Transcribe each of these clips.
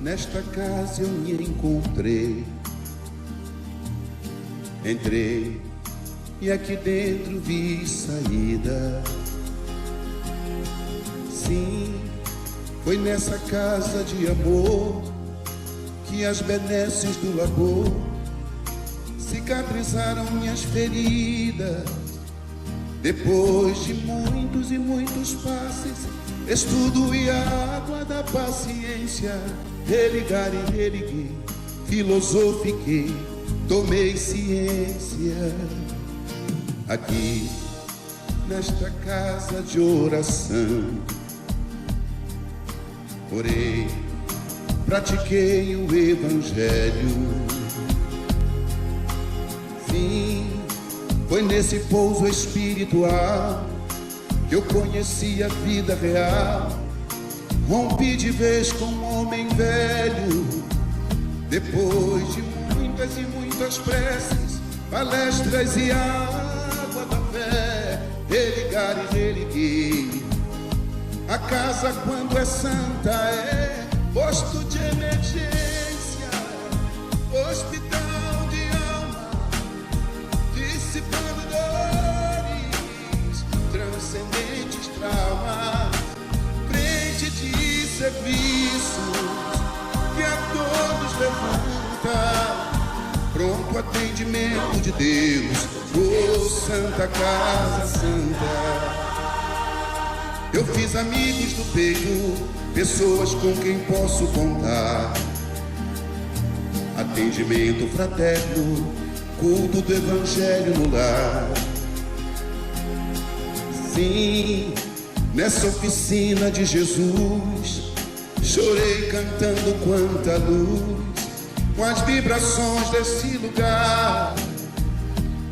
Nesta casa eu me encontrei. Entrei e aqui dentro vi saída. Sim, foi nessa casa de amor que as benesses do labor cicatrizaram minhas feridas. Depois de muitos e muitos passes, estudo e a água da paciência, religar e religuei, filosofiquei, tomei ciência. Aqui, nesta casa de oração, orei, pratiquei o evangelho. Sim, foi nesse pouso espiritual que eu conheci a vida real. Rompi de vez com um homem velho. Depois de muitas e muitas preces, palestras e água da fé, religar e religuei. A casa, quando é santa, é posto de emergência, hospital de alma, dissipando dores, transcendentes traumas, frente de serviços que a todos levanta, pronto atendimento de Deus, oh Santa Casa Santa. Eu fiz amigos do peito, pessoas com quem posso contar, atendimento fraterno, culto do evangelho no lar. Sim, nessa oficina de Jesus, chorei cantando quanta luz, com as vibrações desse lugar.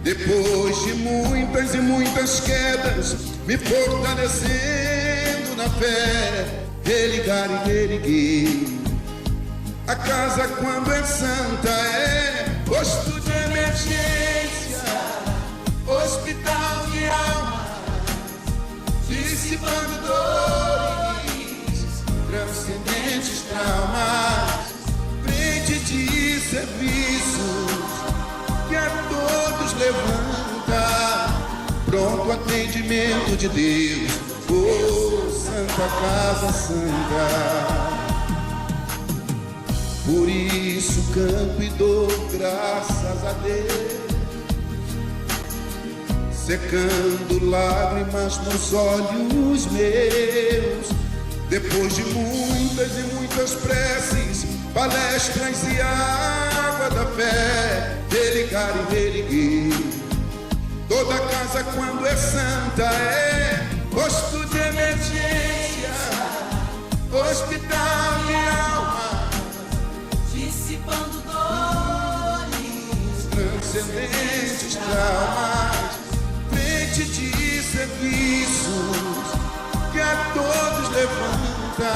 Depois de muitas e muitas quedas, me fortalecendo na fé, religar e religuei. A casa, quando é santa, é posto de emergência, hospital de alma, dissipando dores, transcendentes traumas, frente de serviços que a todos levanta, pronto atendimento de Deus, oh Santa Casa Santa. Por isso canto e dou graças a Deus, secando lágrimas nos olhos meus. Depois de muitas e muitas preces, palestras e água da fé, religar e religuei. Toda casa, quando é santa, é posto de emergência, hospital de alma, dissipando dores, transcendentes traumas, frente de serviços que a todos levanta,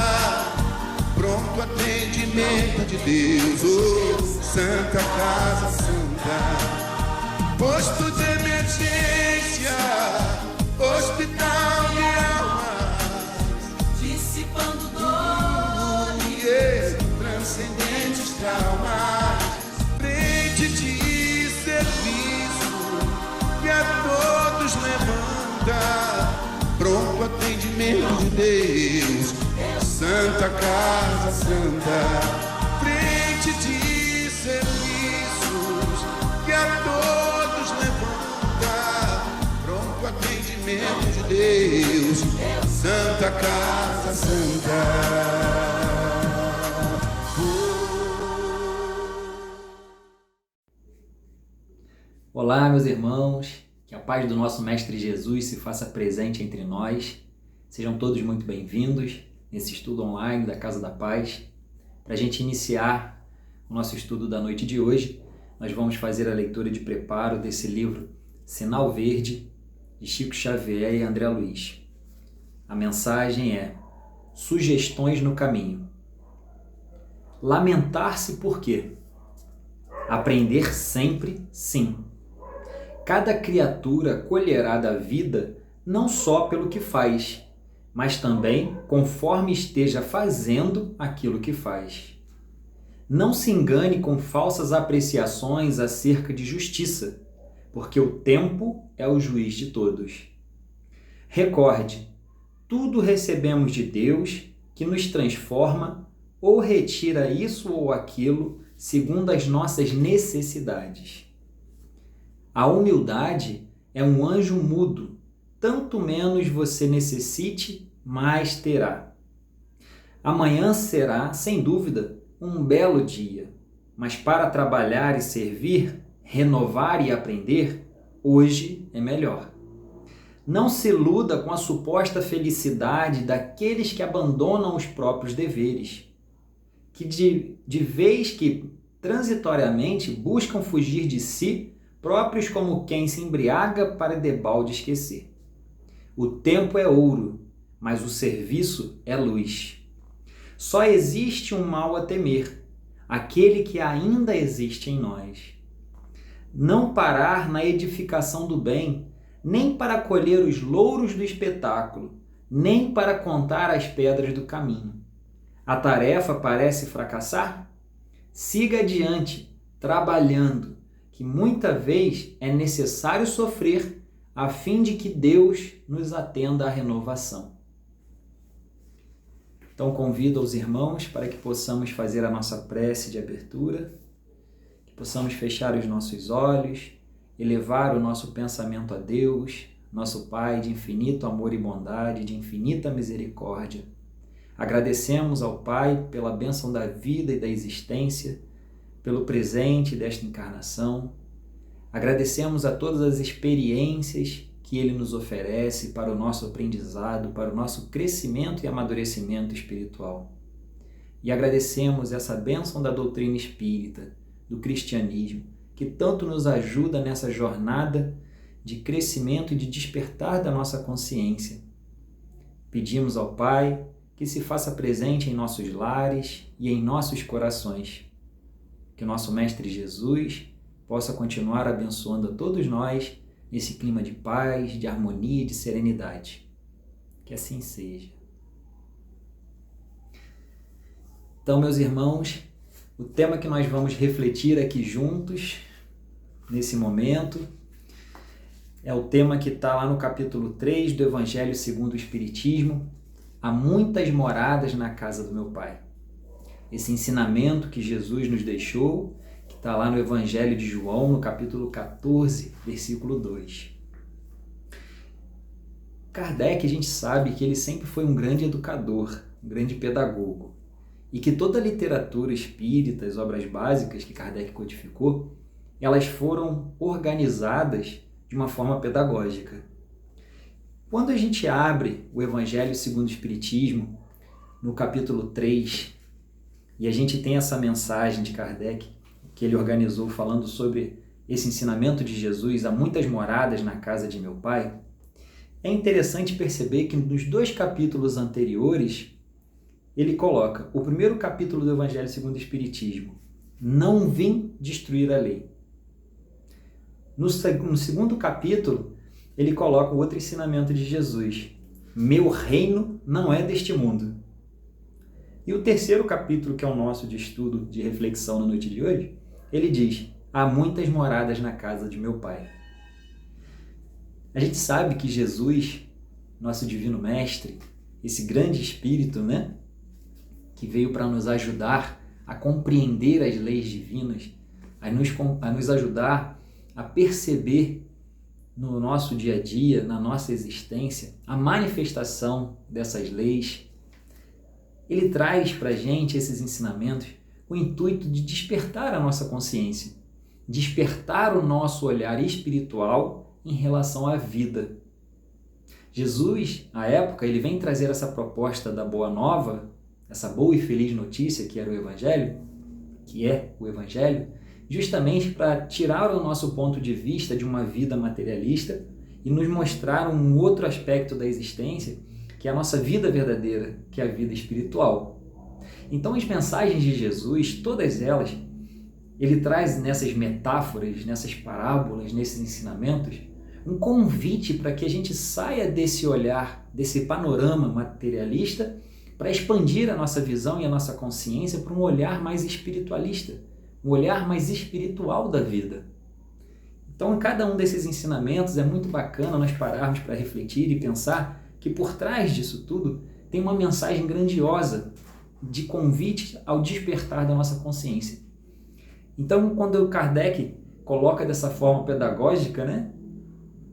pronto atendimento de Deus, oh Santa Casa Santa. Posto de emergência, hospital de almas, dissipando dores, transcendentes traumas, frente de serviço que a todos levanta, pronto atendimento de Deus, Santa Casa Santa. Frente de serviços que a todos levanta, pronto atendimento de Deus, Santa Casa Santa. Olá, meus irmãos, que a paz do nosso Mestre Jesus se faça presente entre nós. Sejam todos muito bem-vindos nesse estudo online da Casa da Paz. Para a gente iniciar o nosso estudo da noite de hoje, nós vamos fazer a leitura de preparo desse livro Sinal Verde, de Chico Xavier e André Luiz. A mensagem é: sugestões no caminho. Lamentar-se por quê? Aprender sempre, sim. Cada criatura colherá da vida não só pelo que faz, mas também conforme esteja fazendo aquilo que faz. Não se engane com falsas apreciações acerca de justiça, porque o tempo é o juiz de todos. Recorde, tudo recebemos de Deus, que nos transforma ou retira isso ou aquilo segundo as nossas necessidades. A humildade é um anjo mudo, tanto menos você necessite, mais terá. Amanhã será, sem dúvida, um belo dia, mas para trabalhar e servir, renovar e aprender, hoje é melhor. Não se iluda com a suposta felicidade daqueles que abandonam os próprios deveres, que de vez que transitoriamente buscam fugir de si próprios como quem se embriaga para debalde esquecer. O tempo é ouro, mas o serviço é luz. Só existe um mal a temer, aquele que ainda existe em nós. Não parar na edificação do bem, nem para colher os louros do espetáculo, nem para contar as pedras do caminho. A tarefa parece fracassar? Siga adiante, trabalhando, que muita vez é necessário sofrer a fim de que Deus nos atenda à renovação. Então convido aos irmãos para que possamos fazer a nossa prece de abertura, que possamos fechar os nossos olhos, elevar o nosso pensamento a Deus, nosso Pai de infinito amor e bondade, de infinita misericórdia. Agradecemos ao Pai pela bênção da vida e da existência, pelo presente desta encarnação. Agradecemos a todas as experiências que Ele nos oferece para o nosso aprendizado, para o nosso crescimento e amadurecimento espiritual. E agradecemos essa bênção da doutrina espírita, do cristianismo, que tanto nos ajuda nessa jornada de crescimento e de despertar da nossa consciência. Pedimos ao Pai que se faça presente em nossos lares e em nossos corações. Que o nosso Mestre Jesus possa continuar abençoando a todos nós nesse clima de paz, de harmonia e de serenidade. Que assim seja. Então, meus irmãos, o tema que nós vamos refletir aqui juntos, nesse momento, é o tema que está lá no capítulo 3 do Evangelho segundo o Espiritismo. Há muitas moradas na casa do meu Pai. Esse ensinamento que Jesus nos deixou, que está lá no Evangelho de João, no capítulo 14, versículo 2. Kardec, a gente sabe que ele sempre foi um grande educador, um grande pedagogo, e que toda a literatura espírita, as obras básicas que Kardec codificou, elas foram organizadas de uma forma pedagógica. Quando a gente abre o Evangelho segundo o Espiritismo, no capítulo 3, e a gente tem essa mensagem de Kardec, que ele organizou falando sobre esse ensinamento de Jesus, há muitas moradas na casa de meu Pai, é interessante perceber que nos 2 capítulos anteriores, ele coloca o primeiro capítulo do Evangelho segundo o Espiritismo, não vim destruir a lei. No segundo capítulo, ele coloca o outro ensinamento de Jesus, meu reino não é deste mundo. E o terceiro capítulo, que é o nosso de estudo, de reflexão na noite de hoje, ele diz, há muitas moradas na casa de meu Pai. A gente sabe que Jesus, nosso divino mestre, esse grande espírito, né, que veio para nos ajudar a compreender as leis divinas, a nos ajudar a perceber no nosso dia a dia, na nossa existência, a manifestação dessas leis. Ele traz para a gente esses ensinamentos com o intuito de despertar a nossa consciência, despertar o nosso olhar espiritual em relação à vida. Jesus, à época, ele vem trazer essa proposta da Boa Nova, essa boa e feliz notícia que era o Evangelho, que é o Evangelho, justamente para tirar o nosso ponto de vista de uma vida materialista e nos mostrar um outro aspecto da existência, que é a nossa vida verdadeira, que é a vida espiritual. Então, as mensagens de Jesus, todas elas, ele traz nessas metáforas, nessas parábolas, nesses ensinamentos, um convite para que a gente saia desse olhar, desse panorama materialista, para expandir a nossa visão e a nossa consciência para um olhar mais espiritualista, um olhar mais espiritual da vida. Então, em cada um desses ensinamentos é muito bacana nós pararmos para refletir e pensar que por trás disso tudo tem uma mensagem grandiosa de convite ao despertar da nossa consciência. Então, quando o Kardec coloca dessa forma pedagógica, né?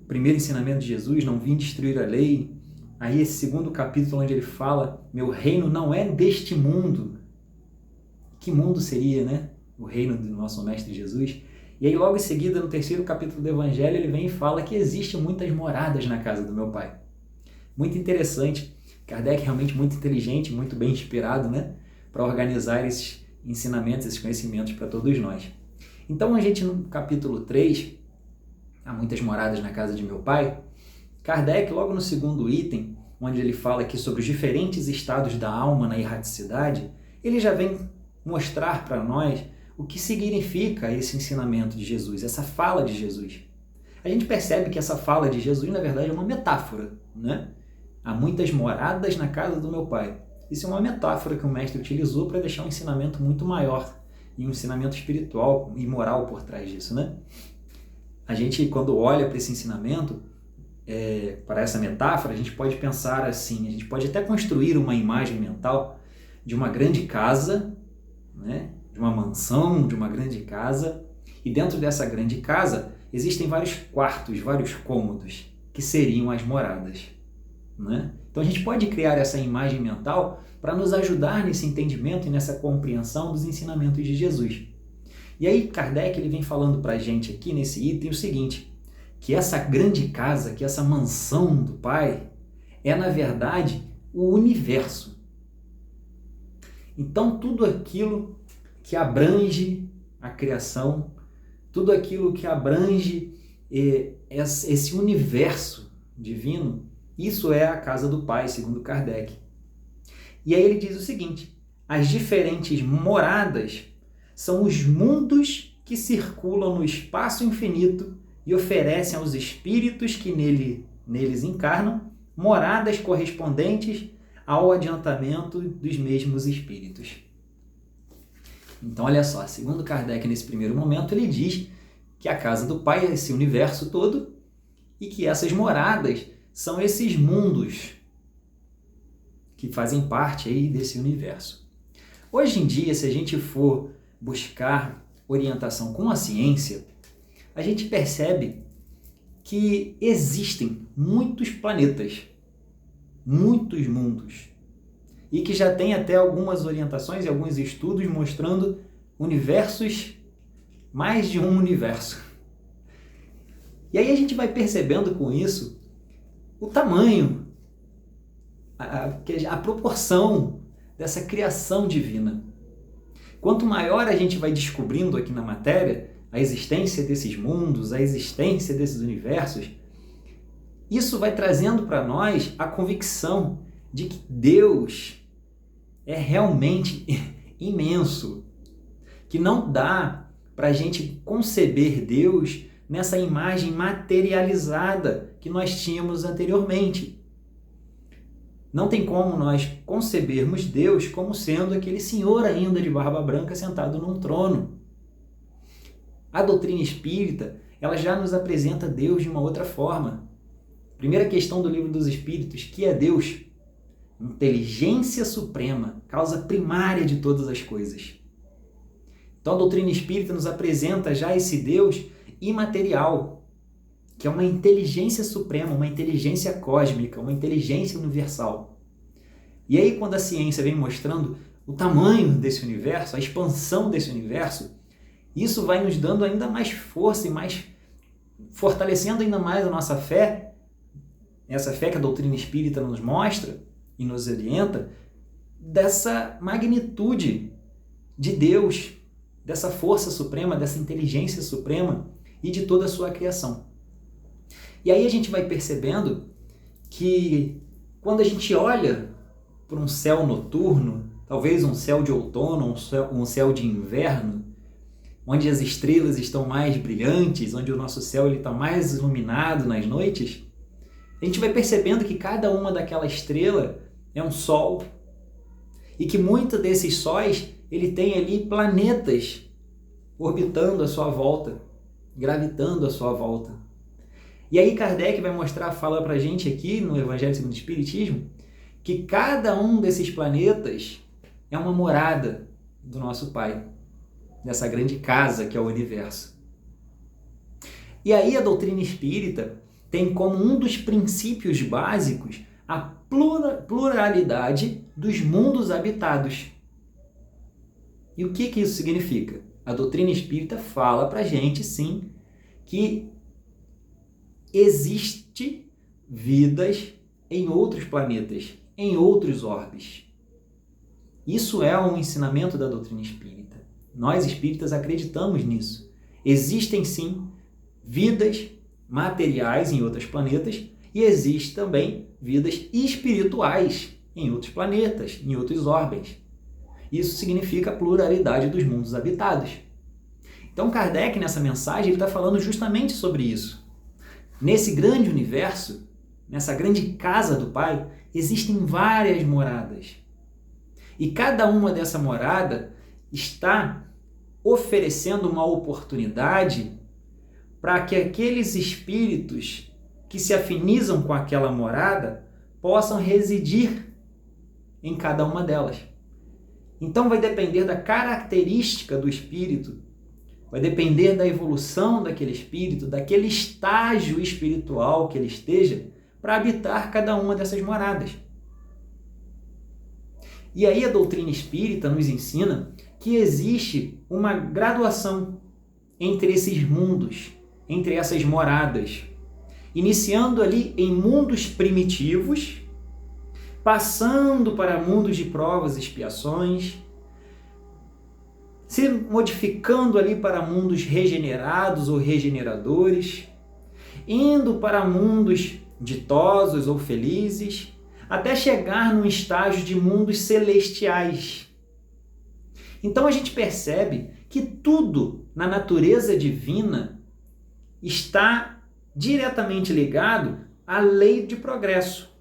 Primeiro ensinamento de Jesus, não vim destruir a lei. Aí esse segundo capítulo onde ele fala, meu reino não é deste mundo. Que mundo seria, né? O reino do nosso Mestre Jesus. E aí logo em seguida, no terceiro capítulo do Evangelho, ele vem e fala que existem muitas moradas na casa do meu Pai. Muito interessante. Kardec realmente muito inteligente, muito bem inspirado, né? Para organizar esses ensinamentos, esses conhecimentos para todos nós. Então a gente no capítulo 3, há muitas moradas na casa de meu Pai, Kardec, logo no segundo item, onde ele fala aqui sobre os diferentes estados da alma na erraticidade, ele já vem mostrar para nós o que significa esse ensinamento de Jesus, essa fala de Jesus. A gente percebe que essa fala de Jesus, na verdade, é uma metáfora, né? Há muitas moradas na casa do meu Pai. Isso é uma metáfora que o mestre utilizou para deixar um ensinamento muito maior e um ensinamento espiritual e moral por trás disso, né? A gente, quando olha para esse ensinamento, para essa metáfora, a gente pode pensar assim, a gente pode até construir uma imagem mental de uma grande casa, né? De uma mansão, de uma grande casa, e dentro dessa grande casa existem vários quartos, vários cômodos, que seriam as moradas, né? Então a gente pode criar essa imagem mental para nos ajudar nesse entendimento e nessa compreensão dos ensinamentos de Jesus. E aí Kardec ele vem falando para a gente aqui nesse item o seguinte, que essa grande casa, que essa mansão do Pai, é na verdade o universo. Então tudo aquilo que abrange a criação, tudo aquilo que abrange esse universo divino, isso é a casa do Pai, segundo Kardec. E aí ele diz o seguinte, as diferentes moradas são os mundos que circulam no espaço infinito e oferecem aos espíritos que neles encarnam moradas correspondentes ao adiantamento dos mesmos espíritos. Então, olha só, segundo Kardec, nesse primeiro momento, ele diz que a casa do Pai é esse universo todo e que essas moradas são esses mundos que fazem parte aí desse universo. Hoje em dia, se a gente for buscar orientação com a ciência, a gente percebe que existem muitos planetas, muitos mundos, e que já tem até algumas orientações e alguns estudos mostrando universos, mais de um universo. E aí a gente vai percebendo com isso o tamanho, a proporção dessa criação divina. Quanto maior a gente vai descobrindo aqui na matéria a existência desses mundos, a existência desses universos, isso vai trazendo para nós a convicção de que Deus é realmente imenso, que não dá para a gente conceber Deus nessa imagem materializada que nós tínhamos anteriormente. Não tem como nós concebermos Deus como sendo aquele senhor ainda de barba branca sentado num trono. A doutrina espírita, ela já nos apresenta Deus de uma outra forma. Primeira questão do Livro dos Espíritos, que é Deus? Inteligência suprema, causa primária de todas as coisas. Então a doutrina espírita nos apresenta já esse Deus imaterial, que é uma inteligência suprema, uma inteligência cósmica, uma inteligência universal. E aí quando a ciência vem mostrando o tamanho desse universo, a expansão desse universo, isso vai nos dando ainda mais força e mais fortalecendo ainda mais a nossa fé, essa fé que a doutrina espírita nos mostra e nos orienta, dessa magnitude de Deus, dessa força suprema, dessa inteligência suprema e de toda a sua criação. E aí a gente vai percebendo que quando a gente olha para um céu noturno, talvez um céu de outono, um céu de inverno, onde as estrelas estão mais brilhantes, onde o nosso céu está mais iluminado nas noites, a gente vai percebendo que cada uma daquela estrela é um sol, e que muitos desses sóis ele tem ali planetas orbitando à sua volta, gravitando à sua volta. E aí Kardec vai fala pra gente aqui no Evangelho segundo o Espiritismo, que cada um desses planetas é uma morada do nosso Pai, dessa grande casa que é o universo. E aí a doutrina espírita tem como um dos princípios básicos a pluralidade dos mundos habitados. E o que isso significa? A doutrina espírita fala pra gente, sim, que existe vidas em outros planetas, em outros orbes. Isso é um ensinamento da doutrina espírita. Nós espíritas acreditamos nisso. Existem sim vidas materiais em outros planetas e existem também vidas espirituais em outros planetas, em outros orbes. Isso significa a pluralidade dos mundos habitados. Então Kardec, nessa mensagem, ele está falando justamente sobre isso. Nesse grande universo, nessa grande casa do Pai, existem várias moradas. E cada uma dessa morada está oferecendo uma oportunidade para que aqueles espíritos que se afinizam com aquela morada possam residir em cada uma delas. Então vai depender da característica do espírito, vai depender da evolução daquele espírito, daquele estágio espiritual que ele esteja, para habitar cada uma dessas moradas. E aí a doutrina espírita nos ensina que existe uma graduação entre esses mundos, entre essas moradas, iniciando ali em mundos primitivos, passando para mundos de provas e expiações, se modificando ali para mundos regenerados ou regeneradores, indo para mundos ditosos ou felizes, até chegar num estágio de mundos celestiais. Então a gente percebe que tudo na natureza divina está diretamente ligado à lei de progresso.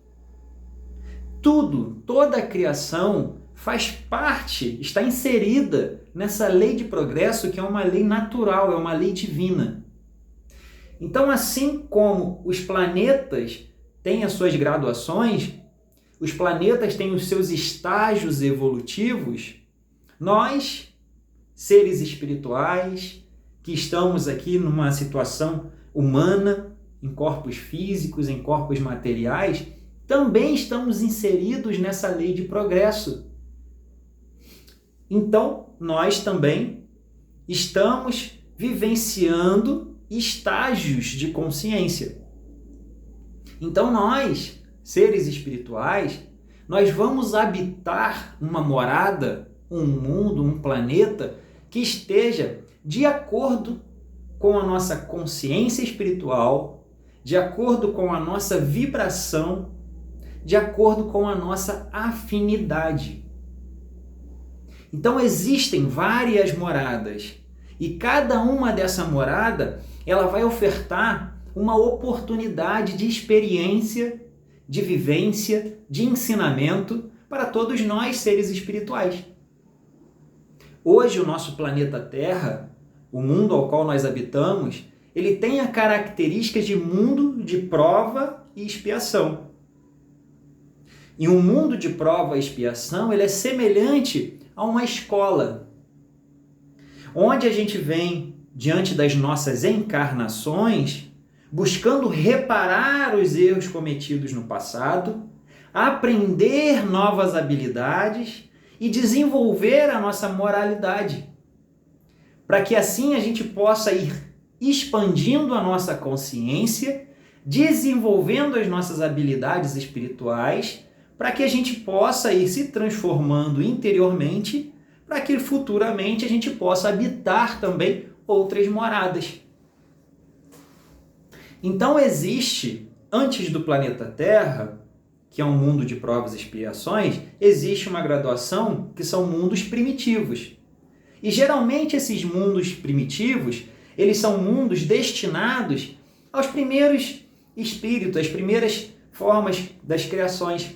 Tudo, toda a criação faz parte, está inserida nessa lei de progresso que é uma lei natural, é uma lei divina. Então, assim como os planetas têm as suas graduações, os planetas têm os seus estágios evolutivos, nós, seres espirituais, que estamos aqui numa situação humana, em corpos físicos, em corpos materiais, também estamos inseridos nessa lei de progresso. Então, nós também estamos vivenciando estágios de consciência. Então, nós, seres espirituais, nós vamos habitar uma morada, um mundo, um planeta que esteja de acordo com a nossa consciência espiritual, de acordo com a nossa vibração, de acordo com a nossa afinidade. Então existem várias moradas e cada uma dessa morada ela vai ofertar uma oportunidade de experiência, de vivência, de ensinamento para todos nós seres espirituais. Hoje o nosso planeta Terra, o mundo ao qual nós habitamos, ele tem a característica de mundo de prova e expiação. E um mundo de prova e expiação, ele é semelhante a uma escola, onde a gente vem, diante das nossas encarnações, buscando reparar os erros cometidos no passado, aprender novas habilidades e desenvolver a nossa moralidade, para que assim a gente possa ir expandindo a nossa consciência, desenvolvendo as nossas habilidades espirituais, para que a gente possa ir se transformando interiormente, para que futuramente a gente possa habitar também outras moradas. Então existe, antes do planeta Terra, que é um mundo de provas e expiações, existe uma graduação que são mundos primitivos. E geralmente esses mundos primitivos, eles são mundos destinados aos primeiros espíritos, às primeiras formas das criações.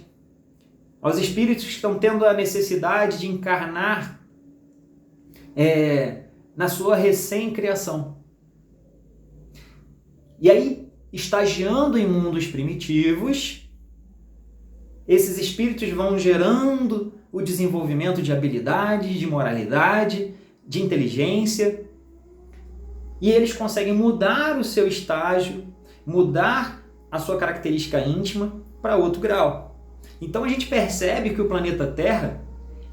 aos espíritos que estão tendo a necessidade de encarnar na sua recém-criação. E aí, estagiando em mundos primitivos, esses espíritos vão gerando o desenvolvimento de habilidades, de moralidade, de inteligência, e eles conseguem mudar o seu estágio, mudar a sua característica íntima para outro grau. Então a gente percebe que o planeta Terra,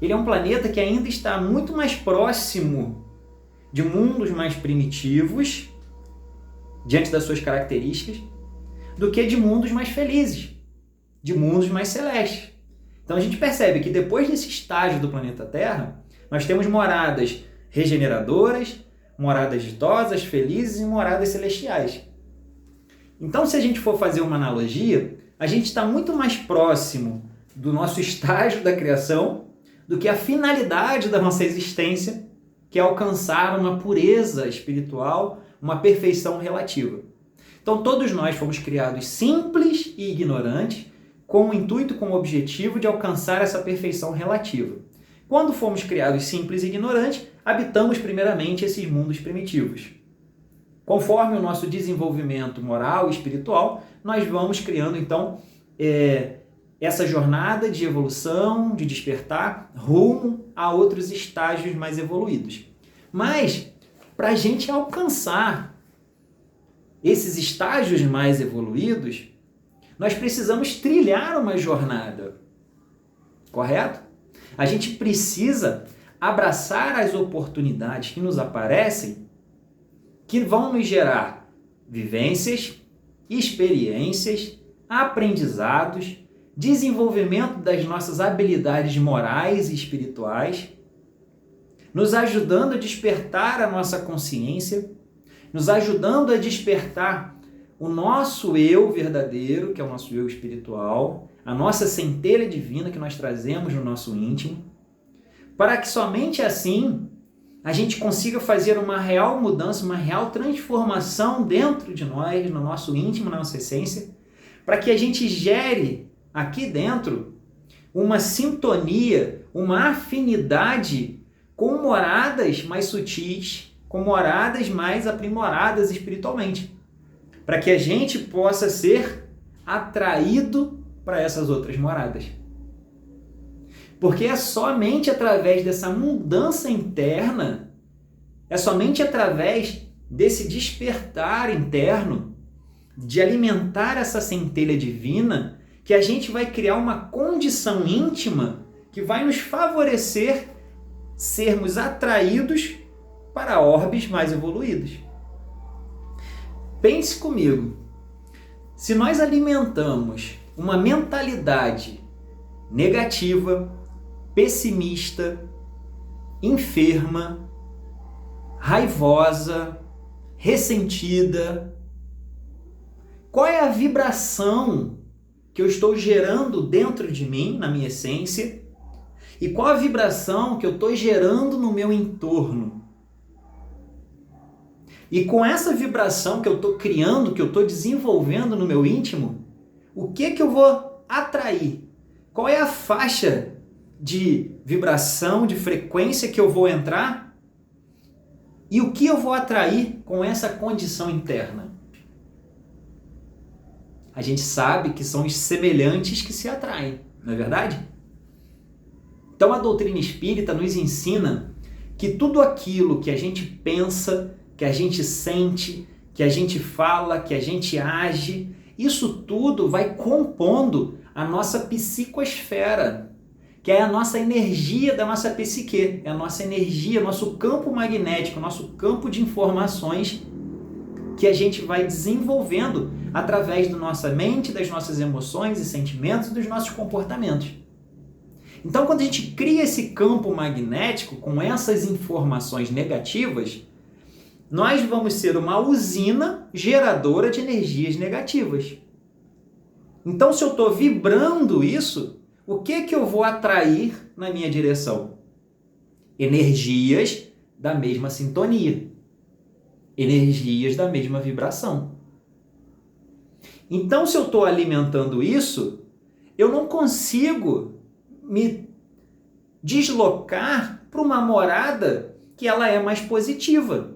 ele é um planeta que ainda está muito mais próximo de mundos mais primitivos, diante das suas características, do que de mundos mais felizes, de mundos mais celestes. Então a gente percebe que depois desse estágio do planeta Terra, nós temos moradas regeneradoras, moradas ditosas, felizes e moradas celestiais. Então, se a gente for fazer uma analogia, a gente está muito mais próximo do nosso estágio da criação do que a finalidade da nossa existência, que é alcançar uma pureza espiritual, uma perfeição relativa. Então, todos nós fomos criados simples e ignorantes, com o intuito, com o objetivo de alcançar essa perfeição relativa. Quando fomos criados simples e ignorantes, habitamos primeiramente esses mundos primitivos. Conforme o nosso desenvolvimento moral e espiritual, nós vamos criando, então, essa jornada de evolução, de despertar, rumo a outros estágios mais evoluídos. Mas, para a gente alcançar esses estágios mais evoluídos, nós precisamos trilhar uma jornada, correto? A gente precisa abraçar as oportunidades que nos aparecem, que vão nos gerar vivências, experiências, aprendizados, desenvolvimento das nossas habilidades morais e espirituais, nos ajudando a despertar a nossa consciência, nos ajudando a despertar o nosso eu verdadeiro, que é o nosso eu espiritual, a nossa centelha divina que nós trazemos no nosso íntimo, para que somente assim a gente consiga fazer uma real mudança, uma real transformação dentro de nós, no nosso íntimo, na nossa essência, para que a gente gere aqui dentro uma sintonia, uma afinidade com moradas mais sutis, com moradas mais aprimoradas espiritualmente, para que a gente possa ser atraído para essas outras moradas. Porque é somente através dessa mudança interna, é somente através desse despertar interno, de alimentar essa centelha divina, que a gente vai criar uma condição íntima que vai nos favorecer sermos atraídos para orbes mais evoluídos. Pense comigo, se nós alimentamos uma mentalidade negativa, pessimista, enferma, raivosa, ressentida, qual é a vibração que eu estou gerando dentro de mim, na minha essência, e qual a vibração que eu estou gerando no meu entorno? E com essa vibração que eu estou criando, que eu estou desenvolvendo no meu íntimo, o que eu vou atrair? Qual é a faixa de vibração, de frequência que eu vou entrar? E o que eu vou atrair com essa condição interna? A gente sabe que são os semelhantes que se atraem, não é verdade? Então a doutrina espírita nos ensina que tudo aquilo que a gente pensa, que a gente sente, que a gente fala, que a gente age, isso tudo vai compondo a nossa psicosfera, que é a nossa energia da nossa psique, é a nossa energia, nosso campo magnético, nosso campo de informações que a gente vai desenvolvendo através da nossa mente, das nossas emoções e sentimentos e dos nossos comportamentos. Então, quando a gente cria esse campo magnético com essas informações negativas, nós vamos ser uma usina geradora de energias negativas. Então, se eu estou vibrando isso, o que eu vou atrair na minha direção? Energias da mesma sintonia. Energias da mesma vibração. Então, se eu estou alimentando isso, eu não consigo me deslocar para uma morada que ela é mais positiva.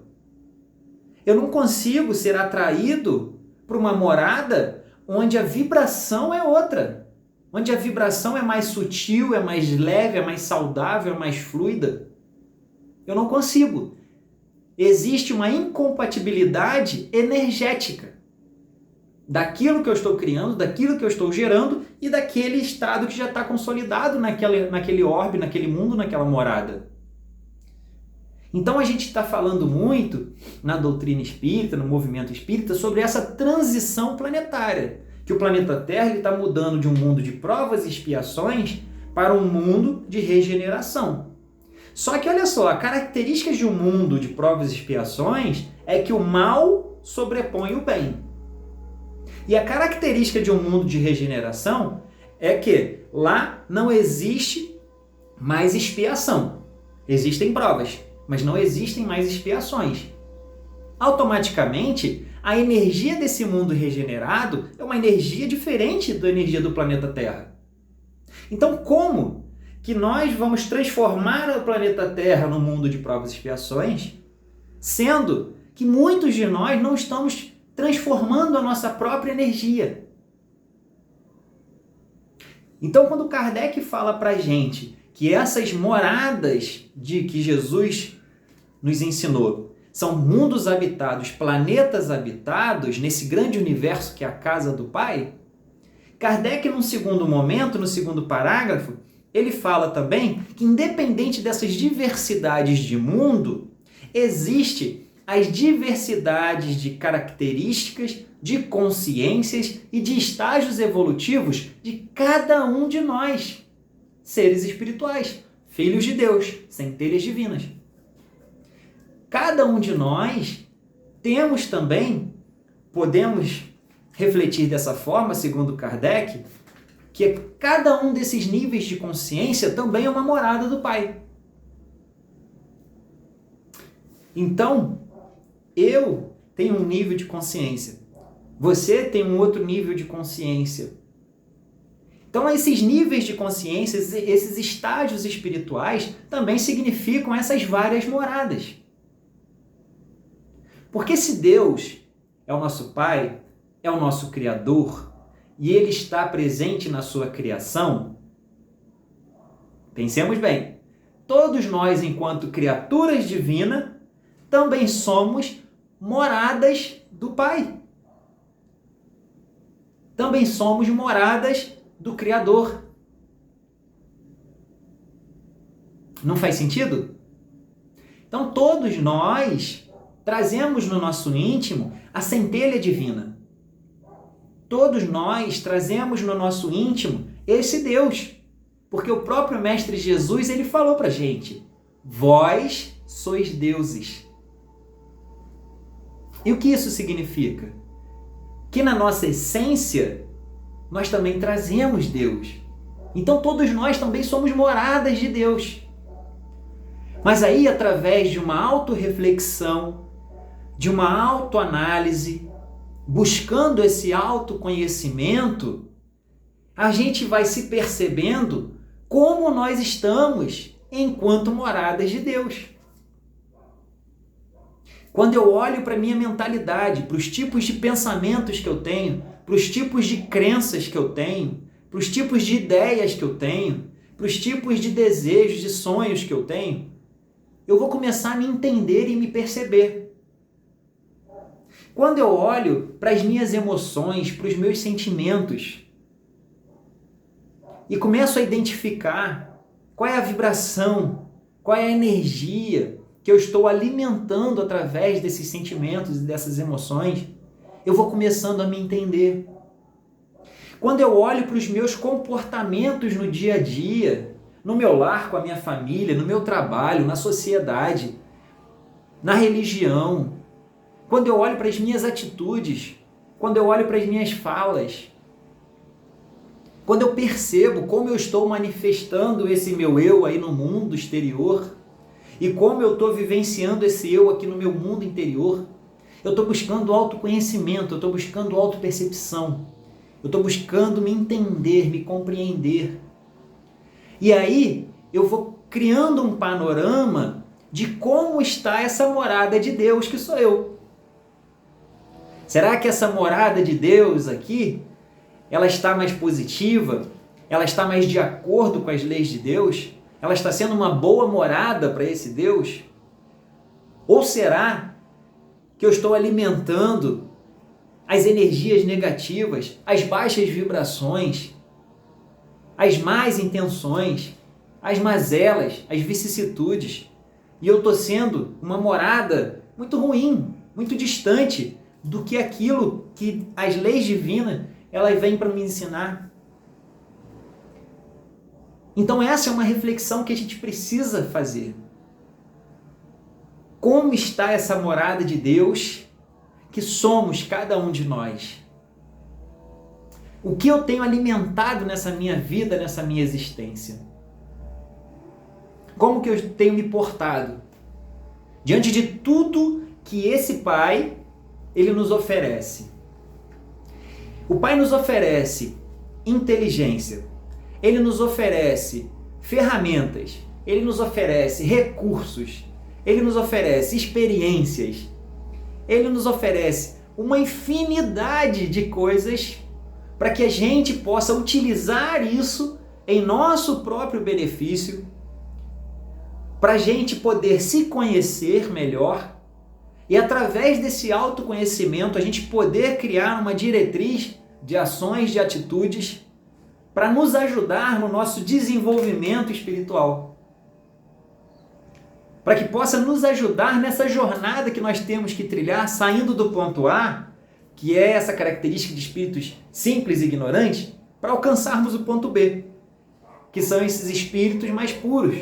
Eu não consigo ser atraído para uma morada onde a vibração é outra, onde a vibração é mais sutil, é mais leve, é mais saudável, é mais fluida. Eu não consigo. Existe uma incompatibilidade energética daquilo que eu estou criando, daquilo que eu estou gerando e daquele estado que já está consolidado naquele orbe, naquele mundo, naquela morada. Então a gente está falando muito na doutrina espírita, no movimento espírita, sobre essa transição planetária, que o planeta Terra está mudando de um mundo de provas e expiações para um mundo de regeneração. Só que olha só, a característica de um mundo de provas e expiações é que o mal sobrepõe o bem. E a característica de um mundo de regeneração é que lá não existe mais expiação. Existem provas, mas não existem mais expiações. Automaticamente, a energia desse mundo regenerado é uma energia diferente da energia do planeta Terra. Então, como que nós vamos transformar o planeta Terra num mundo de provas e expiações, sendo que muitos de nós não estamos transformando a nossa própria energia? Então, quando Kardec fala para a gente que essas moradas de que Jesus nos ensinou são mundos habitados, planetas habitados, nesse grande universo que é a casa do Pai, Kardec, num segundo momento, no segundo parágrafo, ele fala também que, independente dessas diversidades de mundo, existe as diversidades de características, de consciências e de estágios evolutivos de cada um de nós, seres espirituais, filhos de Deus, centelhas divinas. Cada um de nós temos também, podemos refletir dessa forma, segundo Kardec, que cada um desses níveis de consciência também é uma morada do Pai. Então, eu tenho um nível de consciência, você tem um outro nível de consciência. Então, esses níveis de consciência, esses estágios espirituais, também significam essas várias moradas. Porque se Deus é o nosso Pai, é o nosso Criador, e Ele está presente na sua criação, pensemos bem, todos nós, enquanto criaturas divinas, também somos moradas do Pai. Também somos moradas do Criador. Não faz sentido? Então, todos nós trazemos no nosso íntimo a centelha divina. Todos nós trazemos no nosso íntimo esse Deus. Porque o próprio Mestre Jesus, ele falou pra gente: vós sois deuses. E o que isso significa? Que na nossa essência, nós também trazemos Deus. Então todos nós também somos moradas de Deus. Mas aí, através de uma autorreflexão, de uma autoanálise, buscando esse autoconhecimento, a gente vai se percebendo como nós estamos enquanto moradas de Deus. Quando eu olho para a minha mentalidade, para os tipos de pensamentos que eu tenho, para os tipos de crenças que eu tenho, para os tipos de ideias que eu tenho, para os tipos de desejos, de sonhos que eu tenho, eu vou começar a me entender e me perceber. Quando eu olho para as minhas emoções, para os meus sentimentos, e começo a identificar qual é a vibração, qual é a energia que eu estou alimentando através desses sentimentos e dessas emoções, eu vou começando a me entender. Quando eu olho para os meus comportamentos no dia a dia, no meu lar com a minha família, no meu trabalho, na sociedade, na religião, quando eu olho para as minhas atitudes, quando eu olho para as minhas falas, quando eu percebo como eu estou manifestando esse meu eu aí no mundo exterior e como eu estou vivenciando esse eu aqui no meu mundo interior, eu estou buscando autoconhecimento, eu estou buscando autopercepção, eu estou buscando me entender, me compreender. E aí eu vou criando um panorama de como está essa morada de Deus que sou eu. Será que essa morada de Deus aqui, ela está mais positiva? Ela está mais de acordo com as leis de Deus? Ela está sendo uma boa morada para esse Deus? Ou será que eu estou alimentando as energias negativas, as baixas vibrações, as más intenções, as mazelas, as vicissitudes, e eu estou sendo uma morada muito ruim, muito distante do que aquilo que as leis divinas elas vêm para me ensinar? Então essa é uma reflexão que a gente precisa fazer. Como está essa morada de Deus que somos cada um de nós? O que eu tenho alimentado nessa minha vida, nessa minha existência? Como que eu tenho me portado diante de tudo que esse Pai, Ele nos oferece? O Pai nos oferece inteligência, Ele nos oferece ferramentas, Ele nos oferece recursos, Ele nos oferece experiências, Ele nos oferece uma infinidade de coisas para que a gente possa utilizar isso em nosso próprio benefício, para a gente poder se conhecer melhor e através desse autoconhecimento a gente poder criar uma diretriz de ações, de atitudes para nos ajudar no nosso desenvolvimento espiritual. Para que possa nos ajudar nessa jornada que nós temos que trilhar, saindo do ponto A, que é essa característica de espíritos simples e ignorantes, para alcançarmos o ponto B, que são esses espíritos mais puros,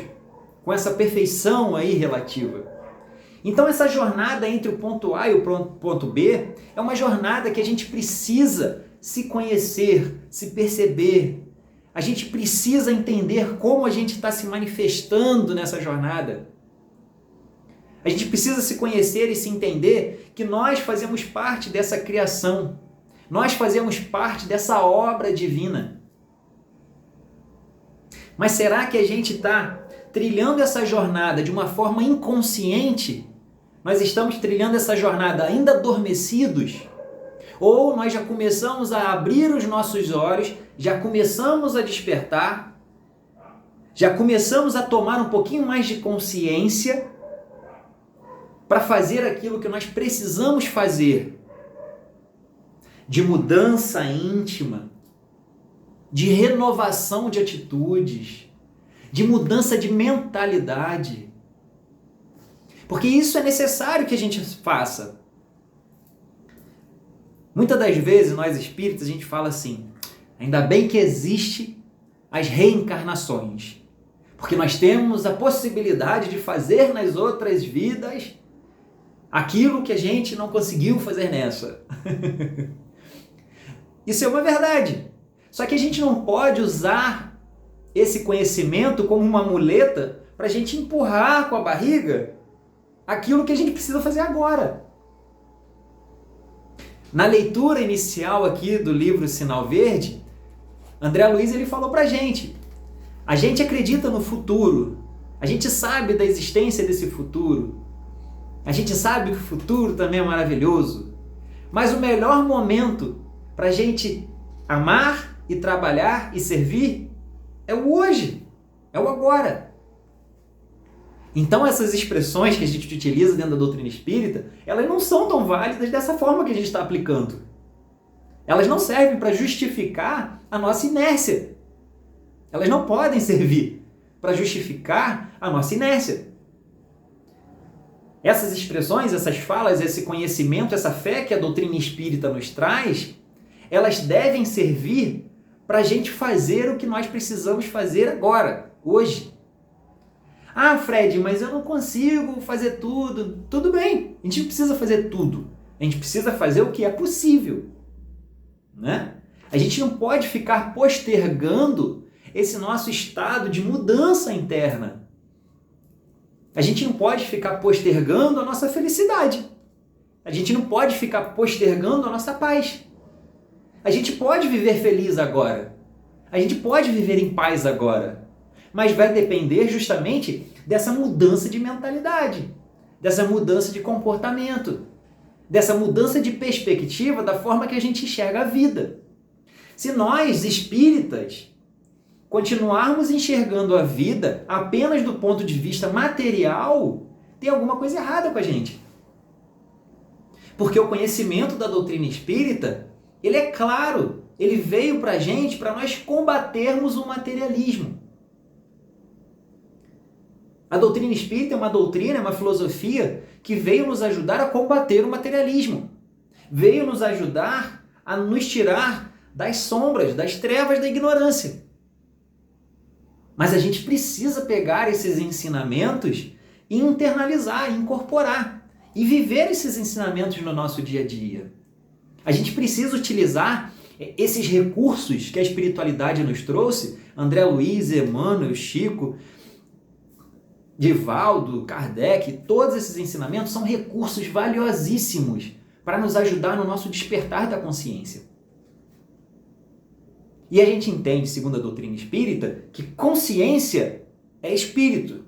com essa perfeição aí relativa. Então essa jornada entre o ponto A e o ponto B é uma jornada que a gente precisa se conhecer, se perceber. A gente precisa entender como a gente está se manifestando nessa jornada. A gente precisa se conhecer e se entender que nós fazemos parte dessa criação. Nós fazemos parte dessa obra divina. Mas será que a gente está trilhando essa jornada de uma forma inconsciente? Nós estamos trilhando essa jornada ainda adormecidos? Ou nós já começamos a abrir os nossos olhos, já começamos a despertar, já começamos a tomar um pouquinho mais de consciência para fazer aquilo que nós precisamos fazer, de mudança íntima, de renovação de atitudes, de mudança de mentalidade. Porque isso é necessário que a gente faça. Muitas das vezes, nós espíritas, a gente fala assim, ainda bem que existem as reencarnações, porque nós temos a possibilidade de fazer nas outras vidas aquilo que a gente não conseguiu fazer nessa. Isso é uma verdade. Só que a gente não pode usar esse conhecimento como uma muleta para a gente empurrar com a barriga aquilo que a gente precisa fazer agora. Na leitura inicial aqui do livro Sinal Verde, André Luiz ele falou para a gente acredita no futuro, a gente sabe da existência desse futuro, a gente sabe que o futuro também é maravilhoso, mas o melhor momento para a gente amar e trabalhar e servir é o hoje, é o agora. Então essas expressões que a gente utiliza dentro da doutrina espírita, elas não são tão válidas dessa forma que a gente está aplicando. Elas não servem para justificar a nossa inércia. Elas não podem servir para justificar a nossa inércia. Essas expressões, essas falas, esse conhecimento, essa fé que a doutrina espírita nos traz, elas devem servir para a gente fazer o que nós precisamos fazer agora, hoje. Ah, Fred, mas eu não consigo fazer tudo. Tudo bem, a gente não precisa fazer tudo. A gente precisa fazer o que é possível, né? A gente não pode ficar postergando esse nosso estado de mudança interna. A gente não pode ficar postergando a nossa felicidade. A gente não pode ficar postergando a nossa paz. A gente pode viver feliz agora. A gente pode viver em paz agora. mas vai depender justamente dessa mudança de mentalidade, dessa mudança de comportamento, dessa mudança de perspectiva da forma que a gente enxerga a vida. Se nós, espíritas, continuarmos enxergando a vida apenas do ponto de vista material, tem alguma coisa errada com a gente. Porque o conhecimento da doutrina espírita, ele é claro, ele veio para a gente para nós combatermos o materialismo. A doutrina espírita é uma doutrina, é uma filosofia que veio nos ajudar a combater o materialismo. Veio nos ajudar a nos tirar das sombras, das trevas da ignorância. Mas a gente precisa pegar esses ensinamentos e internalizar, incorporar e viver esses ensinamentos no nosso dia a dia. A gente precisa utilizar esses recursos que a espiritualidade nos trouxe, André Luiz, Emmanuel, Chico, Divaldo, Kardec, todos esses ensinamentos são recursos valiosíssimos para nos ajudar no nosso despertar da consciência. E a gente entende, segundo a doutrina espírita, que consciência é espírito.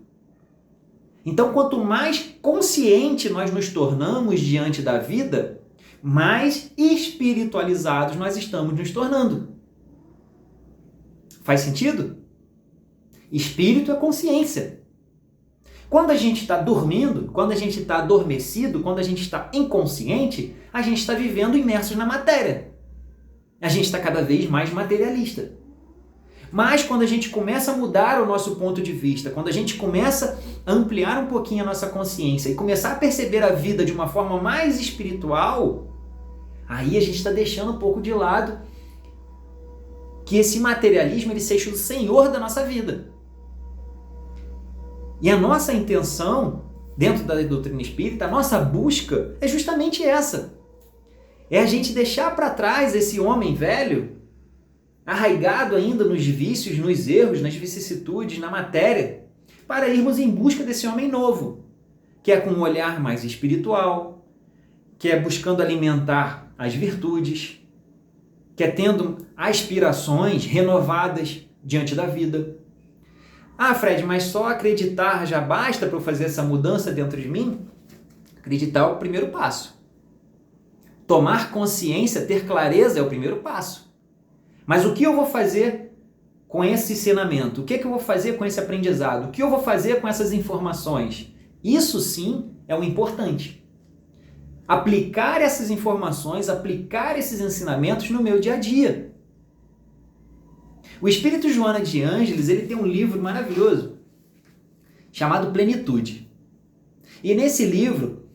Então, quanto mais consciente nós nos tornamos diante da vida, mais espiritualizados nós estamos nos tornando. Faz sentido? Espírito é consciência. Quando a gente está dormindo, quando a gente está adormecido, quando a gente está inconsciente, a gente está vivendo imersos na matéria. A gente está cada vez mais materialista. Mas quando a gente começa a mudar o nosso ponto de vista, quando a gente começa a ampliar um pouquinho a nossa consciência e começar a perceber a vida de uma forma mais espiritual, aí a gente está deixando um pouco de lado que esse materialismo ele seja o senhor da nossa vida. E a nossa intenção, dentro da doutrina espírita, a nossa busca é justamente essa. É a gente deixar para trás esse homem velho, arraigado ainda nos vícios, nos erros, nas vicissitudes, na matéria, para irmos em busca desse homem novo, que é com um olhar mais espiritual, que é buscando alimentar as virtudes, que é tendo aspirações renovadas diante da vida. Ah, Fred, mas só acreditar já basta para eu fazer essa mudança dentro de mim? Acreditar é o primeiro passo. Tomar consciência, ter clareza é o primeiro passo. Mas o que eu vou fazer com esse ensinamento? O que eu vou fazer com esse aprendizado? O que eu vou fazer com essas informações? Isso sim é o importante. Aplicar essas informações, aplicar esses ensinamentos no meu dia a dia. O Espírito Joana de Ângeles, ele tem um livro maravilhoso chamado Plenitude. E nesse livro,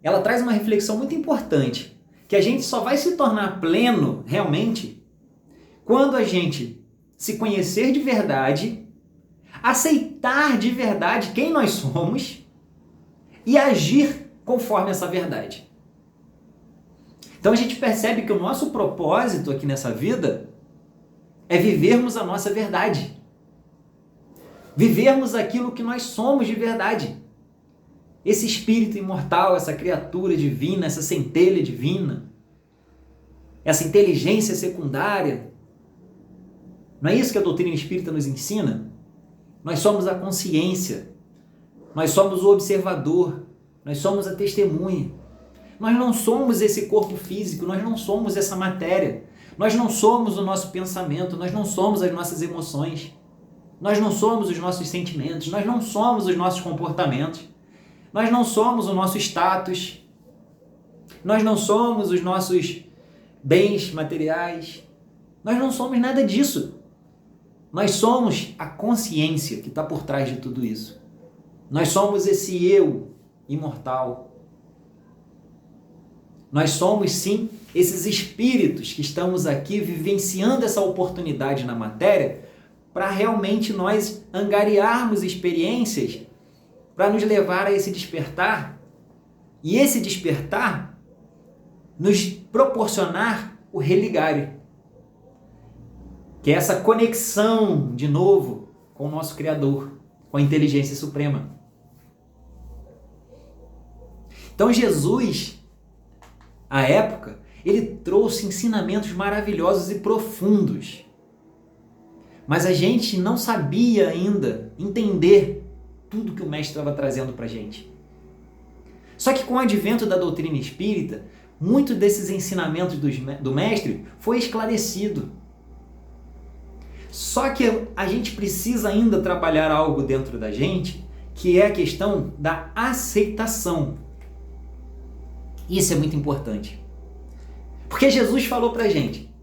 ela traz uma reflexão muito importante, que a gente só vai se tornar pleno, realmente, quando a gente se conhecer de verdade, aceitar de verdade quem nós somos e agir conforme essa verdade. Então a gente percebe que o nosso propósito aqui nessa vida é vivermos a nossa verdade. Vivermos aquilo que nós somos de verdade. Esse espírito imortal, essa criatura divina, essa centelha divina, essa inteligência secundária. Não é isso que a doutrina espírita nos ensina? Nós somos a consciência, nós somos o observador, nós somos a testemunha. Nós não somos esse corpo físico, nós não somos essa matéria, nós não somos o nosso pensamento, nós não somos as nossas emoções, nós não somos os nossos sentimentos, nós não somos os nossos comportamentos, nós não somos o nosso status, nós não somos os nossos bens materiais, nós não somos nada disso. Nós somos a consciência que está por trás de tudo isso. Nós somos esse eu imortal. Nós somos, sim, esses espíritos que estamos aqui vivenciando essa oportunidade na matéria para realmente nós angariarmos experiências para nos levar a esse despertar e esse despertar nos proporcionar o religário, que é essa conexão de novo com o nosso Criador, com a inteligência suprema. Então Jesus, à época, ele trouxe ensinamentos maravilhosos e profundos mas a gente não sabia ainda entender tudo que o mestre estava trazendo para a gente. Só que com o advento da doutrina espírita, muito desses ensinamentos do mestre foi esclarecido. Só que a gente precisa ainda trabalhar algo dentro da gente, que é a questão da aceitação. Isso é muito importante. Porque Jesus falou pra gente: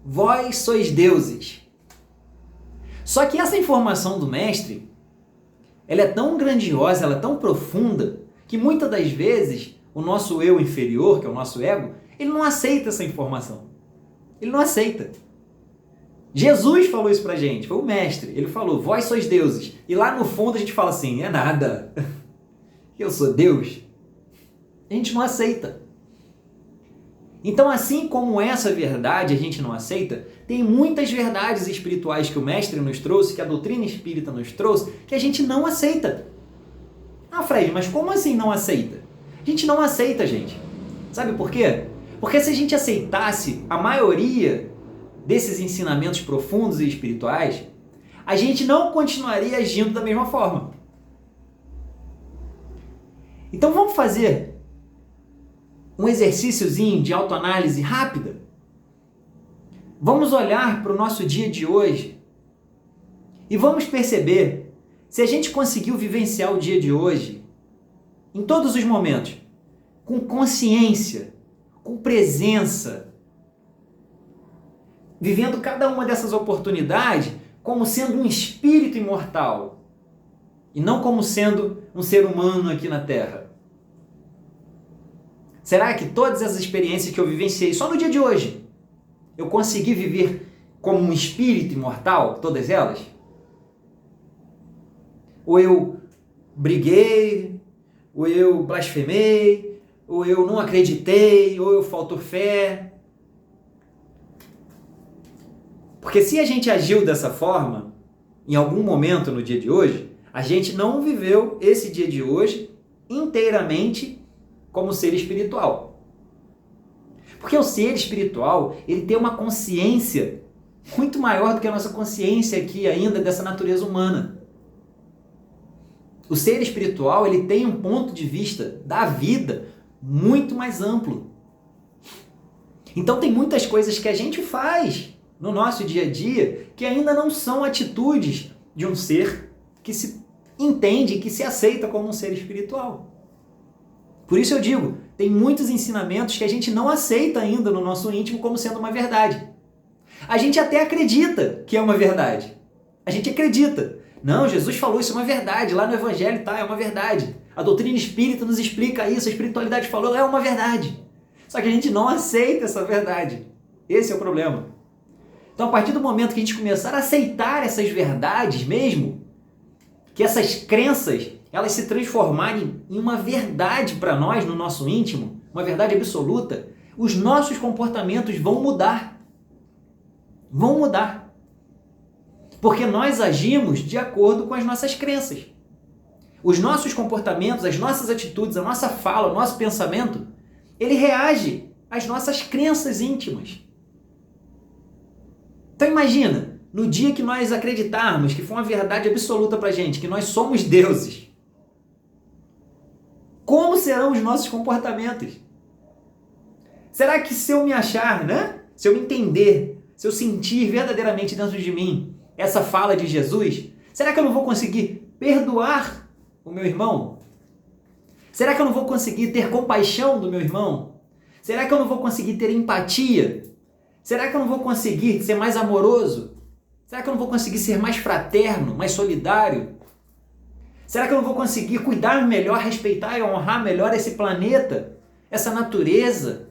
vós sois deuses. Só que essa informação do mestre, ela é tão grandiosa, ela é tão profunda, que muitas das vezes o nosso eu inferior, que é o nosso ego, ele não aceita essa informação. Ele não aceita. Jesus falou isso pra gente, foi o mestre. Ele falou: vós sois deuses. E lá no fundo a gente fala assim: é nada. Eu sou Deus. A gente não aceita. Então, assim como essa verdade a gente não aceita, tem muitas verdades espirituais que o mestre nos trouxe, que a doutrina espírita nos trouxe, que a gente não aceita. Ah, Fred, mas como assim não aceita? A gente não aceita, gente. Sabe por quê? Porque se a gente aceitasse a maioria desses ensinamentos profundos e espirituais, a gente não continuaria agindo da mesma forma. Então vamos fazer um exercíciozinho de autoanálise rápida. Vamos olhar para o nosso dia de hoje e vamos perceber se a gente conseguiu vivenciar o dia de hoje em todos os momentos, com consciência, com presença, vivendo cada uma dessas oportunidades como sendo um espírito imortal e não como sendo um ser humano aqui na Terra. Será que todas essas experiências que eu vivenciei só no dia de hoje, eu consegui viver como um espírito imortal, todas elas? Ou eu briguei, ou eu blasfemei, ou eu não acreditei, ou eu faltou fé? Porque se a gente agiu dessa forma, em algum momento no dia de hoje, a gente não viveu esse dia de hoje inteiramente como ser espiritual. Porque o ser espiritual, ele tem uma consciência muito maior do que a nossa consciência aqui ainda dessa natureza humana. O ser espiritual, ele tem um ponto de vista da vida muito mais amplo. Então tem muitas coisas que a gente faz no nosso dia a dia que ainda não são atitudes de um ser que se entende, que se aceita como um ser espiritual. Por isso eu digo, tem muitos ensinamentos que a gente não aceita ainda no nosso íntimo como sendo uma verdade. A gente até acredita que é uma verdade. A gente acredita. Não, Jesus falou, isso é uma verdade. Lá no Evangelho tá, é uma verdade. A doutrina espírita nos explica isso, a espiritualidade falou, é uma verdade. Só que a gente não aceita essa verdade. Esse é o problema. Então, a partir do momento que a gente começar a aceitar essas verdades mesmo, que essas crenças, elas se transformarem em uma verdade para nós, no nosso íntimo, uma verdade absoluta, os nossos comportamentos vão mudar. Vão mudar. Porque nós agimos de acordo com as nossas crenças. Os nossos comportamentos, as nossas atitudes, a nossa fala, o nosso pensamento, ele reage às nossas crenças íntimas. Então imagina, no dia que nós acreditarmos que foi uma verdade absoluta pra gente, que nós somos deuses, como serão os nossos comportamentos? Será que se eu me achar, né? Se eu me entender, se eu sentir verdadeiramente dentro de mim essa fala de Jesus, será que eu não vou conseguir perdoar o meu irmão? Será que eu não vou conseguir ter compaixão do meu irmão? Será que eu não vou conseguir ter empatia? Será que eu não vou conseguir ser mais amoroso? Será que eu não vou conseguir ser mais fraterno, mais solidário? Será que eu não vou conseguir cuidar melhor, respeitar e honrar melhor esse planeta, essa natureza,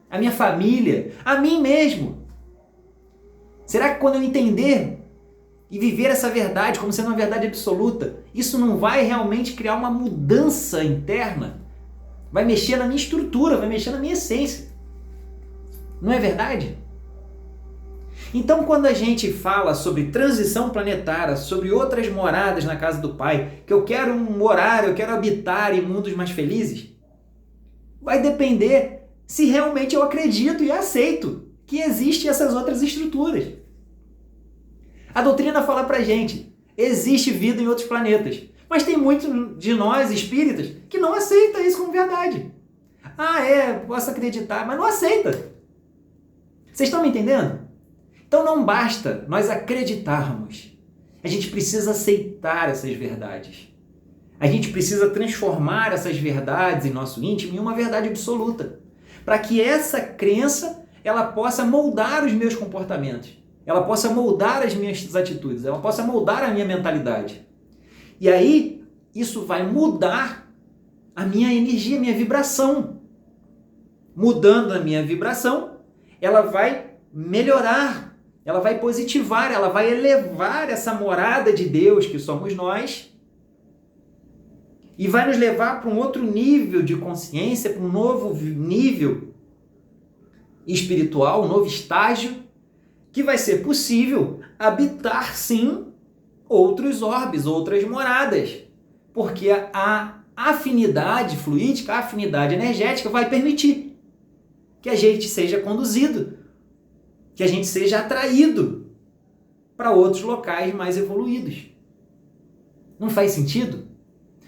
a minha família, a mim mesmo? Será que quando eu entender e viver essa verdade como sendo uma verdade absoluta, isso não vai realmente criar uma mudança interna? Vai mexer na minha estrutura, vai mexer na minha essência. Não é verdade? Então, quando a gente fala sobre transição planetária, sobre outras moradas na casa do Pai, que eu quero morar, eu quero habitar em mundos mais felizes, vai depender se realmente eu acredito e aceito que existem essas outras estruturas. A doutrina fala pra gente, existe vida em outros planetas. Mas tem muitos de nós, espíritas, que não aceita isso como verdade. Posso acreditar, mas não aceita. Vocês estão me entendendo? Então não basta nós acreditarmos. A gente precisa aceitar essas verdades. A gente precisa transformar essas verdades em nosso íntimo em uma verdade absoluta. Para que essa crença ela possa moldar os meus comportamentos. Ela possa moldar as minhas atitudes. Ela possa moldar a minha mentalidade. E aí, isso vai mudar a minha energia, a minha vibração. Mudando a minha vibração, ela vai melhorar, ela vai positivar, ela vai elevar essa morada de Deus que somos nós e vai nos levar para um outro nível de consciência, para um novo nível espiritual, um novo estágio, que vai ser possível habitar, sim, outros orbes, outras moradas, porque a afinidade fluídica, a afinidade energética vai permitir que a gente seja conduzido, que a gente seja atraído para outros locais mais evoluídos. Não faz sentido?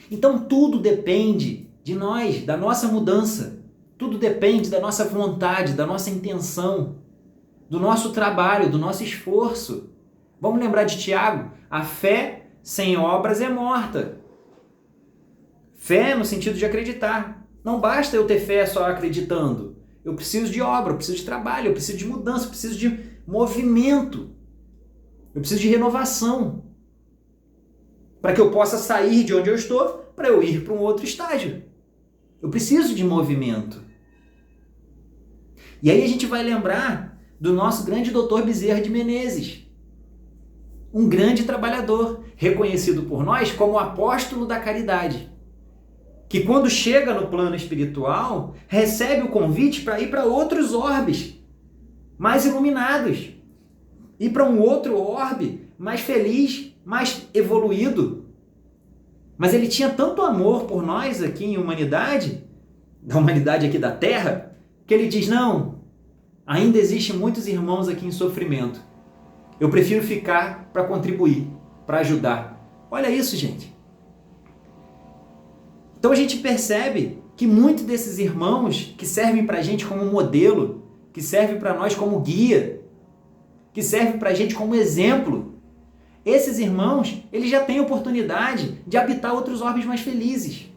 Então tudo depende de nós, da nossa mudança. Tudo depende da nossa vontade, da nossa intenção, do nosso trabalho, do nosso esforço. Vamos lembrar de Tiago? A fé sem obras é morta. Fé no sentido de acreditar. Não basta eu ter fé só acreditando. Eu preciso de obra, eu preciso de trabalho, eu preciso de mudança, eu preciso de movimento. Eu preciso de renovação. Para que eu possa sair de onde eu estou, para eu ir para um outro estágio. Eu preciso de movimento. E aí a gente vai lembrar do nosso grande doutor Bezerra de Menezes. Um grande trabalhador, reconhecido por nós como apóstolo da caridade. Que quando chega no plano espiritual, recebe o convite para ir para outros orbes mais iluminados. Ir para um outro orbe mais feliz, mais evoluído. Mas ele tinha tanto amor por nós aqui em humanidade, da humanidade aqui da Terra, que ele diz, não, ainda existem muitos irmãos aqui em sofrimento. Eu prefiro ficar para contribuir, para ajudar. Olha isso, gente. Então a gente percebe que muitos desses irmãos que servem para a gente como modelo, que servem para nós como guia, que servem para a gente como exemplo, esses irmãos, eles já têm oportunidade de habitar outros orbes mais felizes.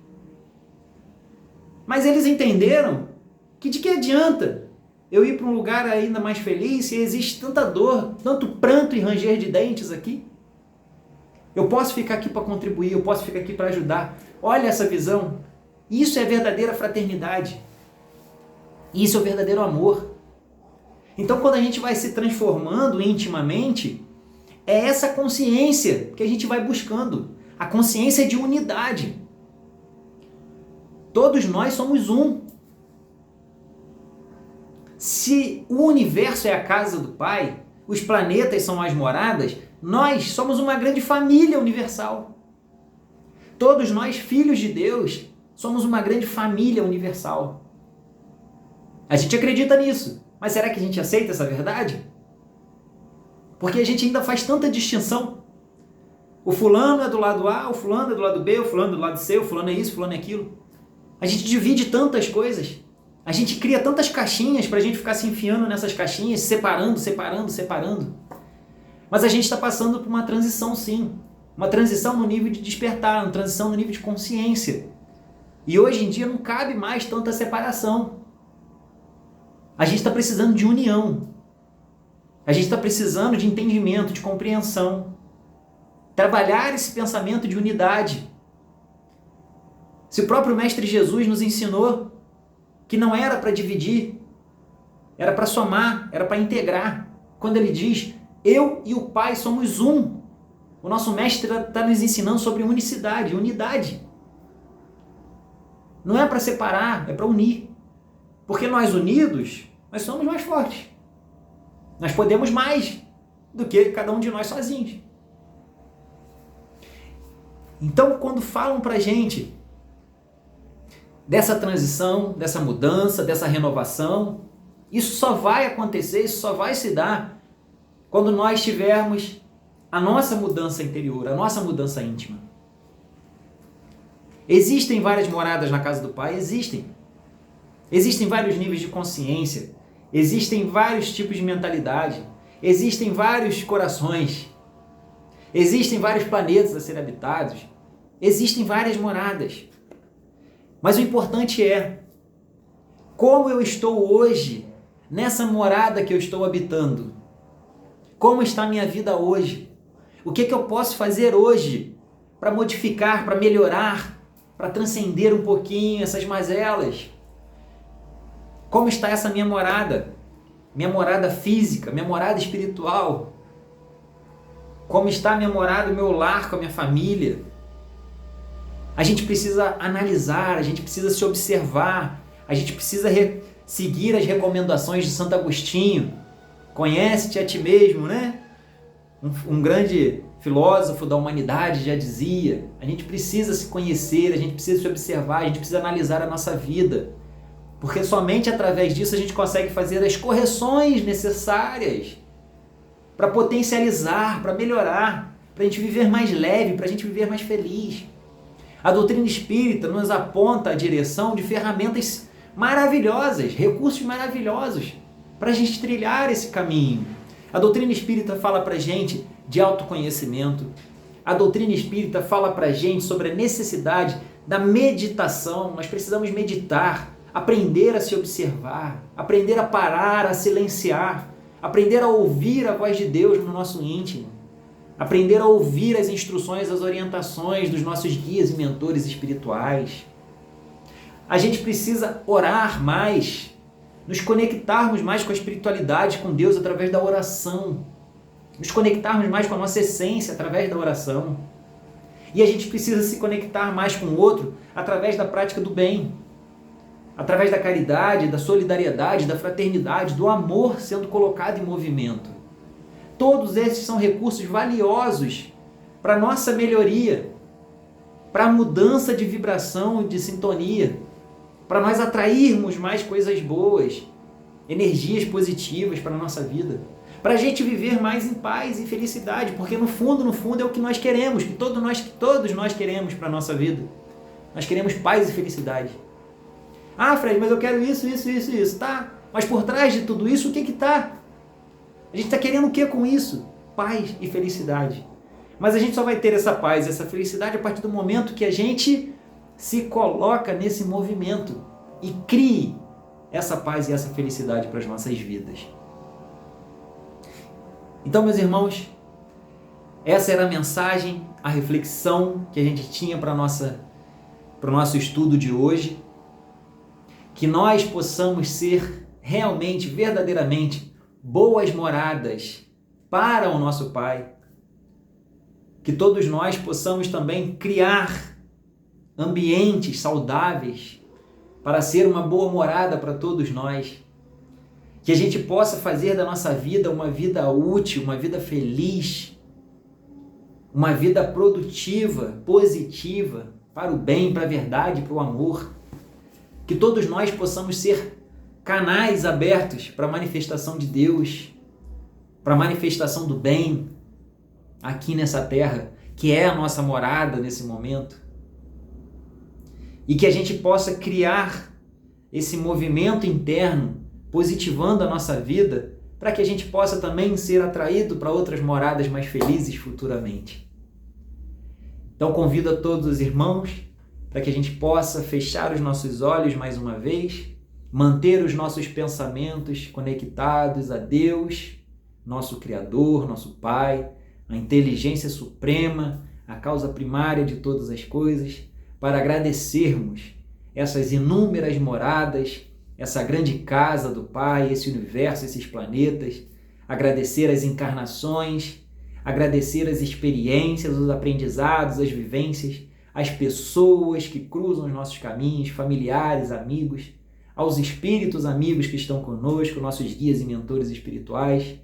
Mas eles entenderam que de que adianta eu ir para um lugar ainda mais feliz se existe tanta dor, tanto pranto e ranger de dentes aqui? Eu posso ficar aqui para contribuir, eu posso ficar aqui para ajudar. Olha essa visão. Isso é verdadeira fraternidade. Isso é o verdadeiro amor. Então, quando a gente vai se transformando intimamente, é essa consciência que a gente vai buscando. A consciência de unidade. Todos nós somos um. Se o universo é a casa do Pai, os planetas são as moradas, nós somos uma grande família universal. Todos nós, filhos de Deus, somos uma grande família universal. A gente acredita nisso, mas será que a gente aceita essa verdade? Porque a gente ainda faz tanta distinção. O fulano é do lado A, o fulano é do lado B, o fulano é do lado C, o fulano é isso, o fulano é aquilo. A gente divide tantas coisas. A gente cria tantas caixinhas para a gente ficar se enfiando nessas caixinhas, separando. Mas a gente está passando por uma transição, sim. Uma transição no nível de despertar, uma transição no nível de consciência. E hoje em dia não cabe mais tanta separação. A gente está precisando de união. A gente está precisando de entendimento, de compreensão. Trabalhar esse pensamento de unidade. Se o próprio Mestre Jesus nos ensinou que não era para dividir, era para somar, era para integrar. Quando ele diz, eu e o Pai somos um. O nosso Mestre está nos ensinando sobre unicidade, unidade. Não é para separar, é para unir. Porque nós unidos, nós somos mais fortes. Nós podemos mais do que cada um de nós sozinhos. Então, quando falam para a gente dessa transição, dessa mudança, dessa renovação, isso só vai acontecer, isso só vai se dar quando nós tivermos a nossa mudança interior, a nossa mudança íntima. Existem várias moradas na casa do Pai? Existem. Existem vários níveis de consciência, existem vários tipos de mentalidade, existem vários corações, existem vários planetas a serem habitados, existem várias moradas. Mas o importante é como eu estou hoje nessa morada que eu estou habitando. Como está a minha vida hoje? O que eu posso fazer hoje para modificar, para melhorar, para transcender um pouquinho essas mazelas? Como está essa minha morada? Minha morada física, minha morada espiritual? Como está a minha morada, o meu lar com a minha família? A gente precisa analisar, a gente precisa se observar, a gente precisa seguir as recomendações de Santo Agostinho. Conhece-te a ti mesmo, né? Um grande filósofo da humanidade já dizia, a gente precisa se conhecer, a gente precisa se observar, a gente precisa analisar a nossa vida. Porque somente através disso a gente consegue fazer as correções necessárias para potencializar, para melhorar, para a gente viver mais leve, para a gente viver mais feliz. A doutrina espírita nos aponta a direção de ferramentas maravilhosas, recursos maravilhosos para a gente trilhar esse caminho. A doutrina espírita fala para a gente de autoconhecimento. A doutrina espírita fala para a gente sobre a necessidade da meditação. Nós precisamos meditar, aprender a se observar, aprender a parar, a silenciar, aprender a ouvir a voz de Deus no nosso íntimo, aprender a ouvir as instruções, as orientações dos nossos guias e mentores espirituais. A gente precisa orar mais, nos conectarmos mais com a espiritualidade, com Deus através da oração, nos conectarmos mais com a nossa essência através da oração. E a gente precisa se conectar mais com o outro através da prática do bem, através da caridade, da solidariedade, da fraternidade, do amor sendo colocado em movimento. Todos esses são recursos valiosos para a nossa melhoria, para a mudança de vibração e de sintonia, para nós atrairmos mais coisas boas, energias positivas para a nossa vida, para a gente viver mais em paz e felicidade, porque no fundo é o que nós queremos, que todos nós queremos para a nossa vida. Nós queremos paz e felicidade. Ah, Fred, mas eu quero isso, tá? Mas por trás de tudo isso, o que tá? A gente está querendo o que com isso? Paz e felicidade. Mas a gente só vai ter essa paz e essa felicidade a partir do momento que a gente se coloca nesse movimento e crie essa paz e essa felicidade para as nossas vidas. Então, meus irmãos, essa era a mensagem, a reflexão que a gente tinha para o nosso estudo de hoje. Que nós possamos ser realmente, verdadeiramente, boas moradas para o nosso Pai. Que todos nós possamos também criar ambientes saudáveis para ser uma boa morada para todos nós. Que a gente possa fazer da nossa vida uma vida útil, uma vida feliz, uma vida produtiva, positiva, para o bem, para a verdade, para o amor. Que todos nós possamos ser canais abertos para a manifestação de Deus, para a manifestação do bem aqui nessa terra, que é a nossa morada nesse momento. E que a gente possa criar esse movimento interno, positivando a nossa vida, para que a gente possa também ser atraído para outras moradas mais felizes futuramente. Então convido a todos os irmãos para que a gente possa fechar os nossos olhos mais uma vez, manter os nossos pensamentos conectados a Deus, nosso Criador, nosso Pai, a inteligência suprema, a causa primária de todas as coisas, para agradecermos essas inúmeras moradas, essa grande casa do Pai, esse universo, esses planetas, agradecer as encarnações, agradecer as experiências, os aprendizados, as vivências, as pessoas que cruzam os nossos caminhos, familiares, amigos, aos espíritos amigos que estão conosco, nossos guias e mentores espirituais,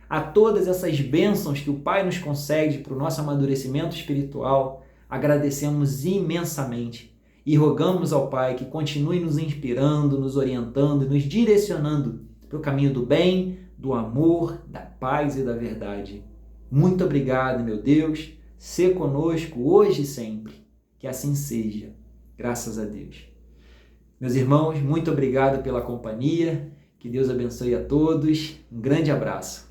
a todas essas bênçãos que o Pai nos concede para o nosso amadurecimento espiritual, agradecemos imensamente e rogamos ao Pai que continue nos inspirando, nos orientando e nos direcionando para o caminho do bem, do amor, da paz e da verdade. Muito obrigado, meu Deus. Sê conosco hoje e sempre. Que assim seja. Graças a Deus. Meus irmãos, muito obrigado pela companhia. Que Deus abençoe a todos. Um grande abraço.